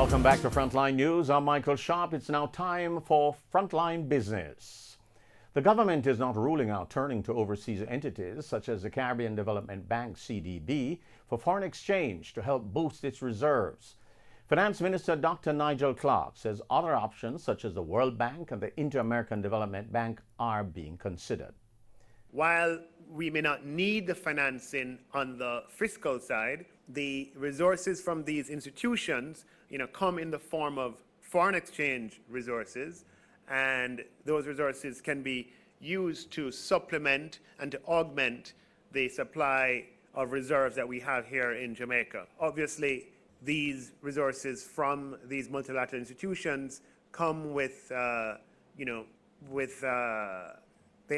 Welcome back to Frontline News. I'm Michael Sharp. It's now time for Frontline Business. The government is not ruling out turning to overseas entities such as the Caribbean Development Bank, CDB, for foreign exchange to help boost its reserves. Finance Minister Dr. Nigel Clarke says other options such as the World Bank and the Inter-American Development Bank are being considered. While we may not need the financing on the fiscal side, the resources from these institutions, come in the form of foreign exchange resources, and those resources can be used to supplement and to augment the supply of reserves that we have here in Jamaica. Obviously, these resources from these multilateral institutions come with, they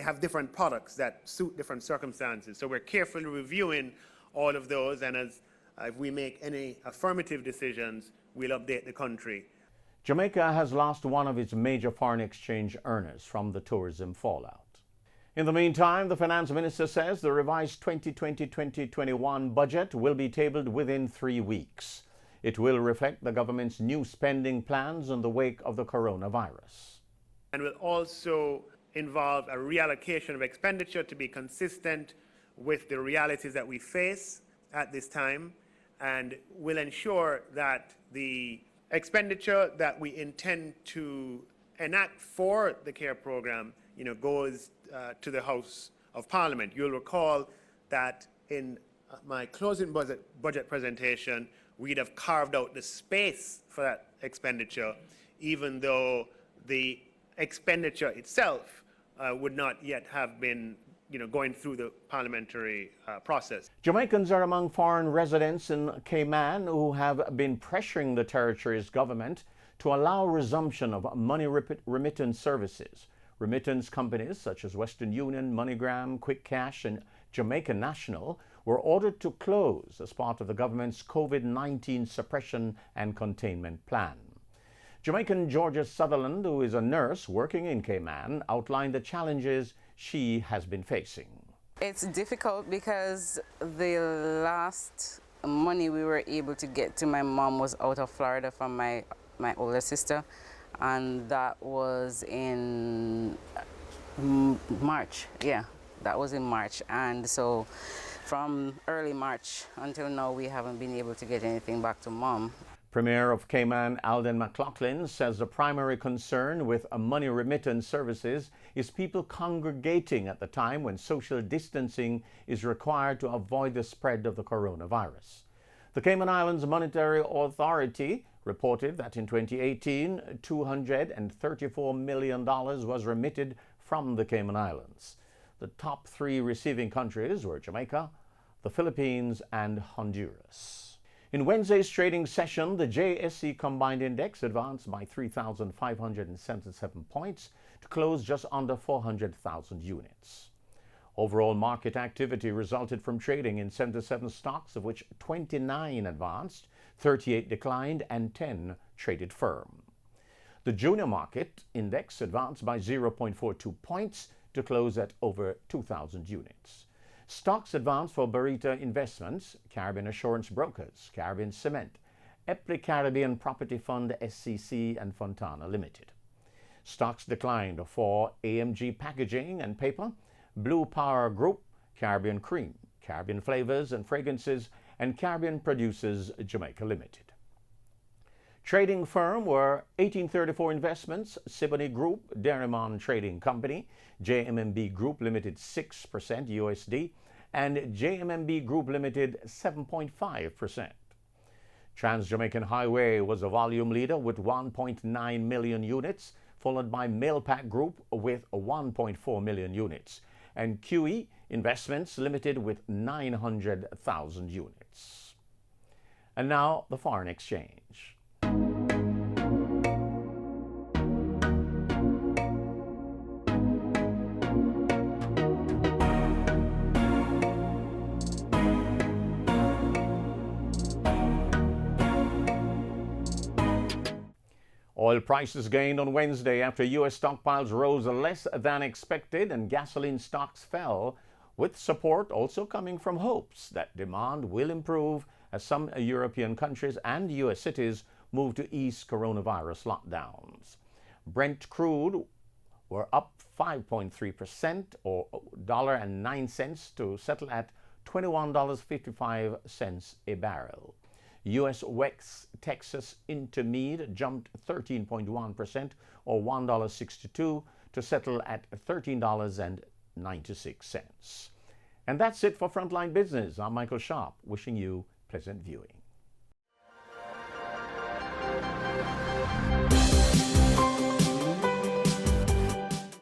have different products that suit different circumstances. So we're carefully reviewing all of those, and as if we make any affirmative decisions, we'll update the country. Jamaica has lost one of its major foreign exchange earners from the tourism fallout. In the meantime, the finance minister says the revised 2020-2021 budget will be tabled within 3 weeks. It will reflect the government's new spending plans in the wake of the coronavirus. And will also involve a reallocation of expenditure to be consistent with the realities that we face at this time, and will ensure that the expenditure that we intend to enact for the CARE program, goes to the House of Parliament. You'll recall that in my closing budget presentation, we'd have carved out the space for that expenditure, even though the expenditure itself would not yet have been going through the parliamentary process. Jamaicans are among foreign residents in Cayman who have been pressuring the territory's government to allow resumption of money remittance services. Remittance companies such as Western Union, MoneyGram, Quick Cash, and Jamaica National were ordered to close as part of the government's COVID-19 suppression and containment plan. Jamaican Georgia Sutherland, who is a nurse working in Cayman, outlined the challenges she has been facing. It's difficult because the last money we were able to get to my mom was out of Florida from my older sister, and that was in March. Yeah, that was in March. And so from early March until now, we haven't been able to get anything back to mom. Premier of Cayman, Alden McLaughlin, says the primary concern with money remittance services is people congregating at the time when social distancing is required to avoid the spread of the coronavirus. The Cayman Islands Monetary Authority reported that in 2018, $234 million was remitted from the Cayman Islands. The top 3 receiving countries were Jamaica, the Philippines, and Honduras. In Wednesday's trading session, the JSE Combined Index advanced by 3,577 points to close just under 400,000 units. Overall market activity resulted from trading in 77 stocks, of which 29 advanced, 38 declined, and 10 traded firm. The junior market index advanced by 0.42 points to close at over 2,000 units. Stocks advanced for Barita Investments, Caribbean Assurance Brokers, Caribbean Cement, Epley Caribbean Property Fund SCC, and Fontana Limited. Stocks declined for AMG Packaging and Paper, Blue Power Group, Caribbean Cream, Caribbean Flavors and Fragrances, and Caribbean Producers Jamaica Limited. Trading firm were 1834 Investments, Siboney Group, Derrimon Trading Company, JMMB Group Limited 6% USD, and JMMB Group Limited 7.5%. Trans-Jamaican Highway was a volume leader with 1.9 million units, followed by Mailpack Group with 1.4 million units, and QE Investments Limited with 900,000 units. And now the foreign exchange. Oil prices gained on Wednesday after U.S. stockpiles rose less than expected and gasoline stocks fell, with support also coming from hopes that demand will improve as some European countries and U.S. cities moved to ease coronavirus lockdowns. Brent crude were up 5.3% or $1.09 to settle at $21.55 a barrel. U.S. West Texas Intermediate jumped 13.1% or $1.62 to settle at $13.96. And that's it for Frontline Business. I'm Michael Sharp, wishing you pleasant viewing.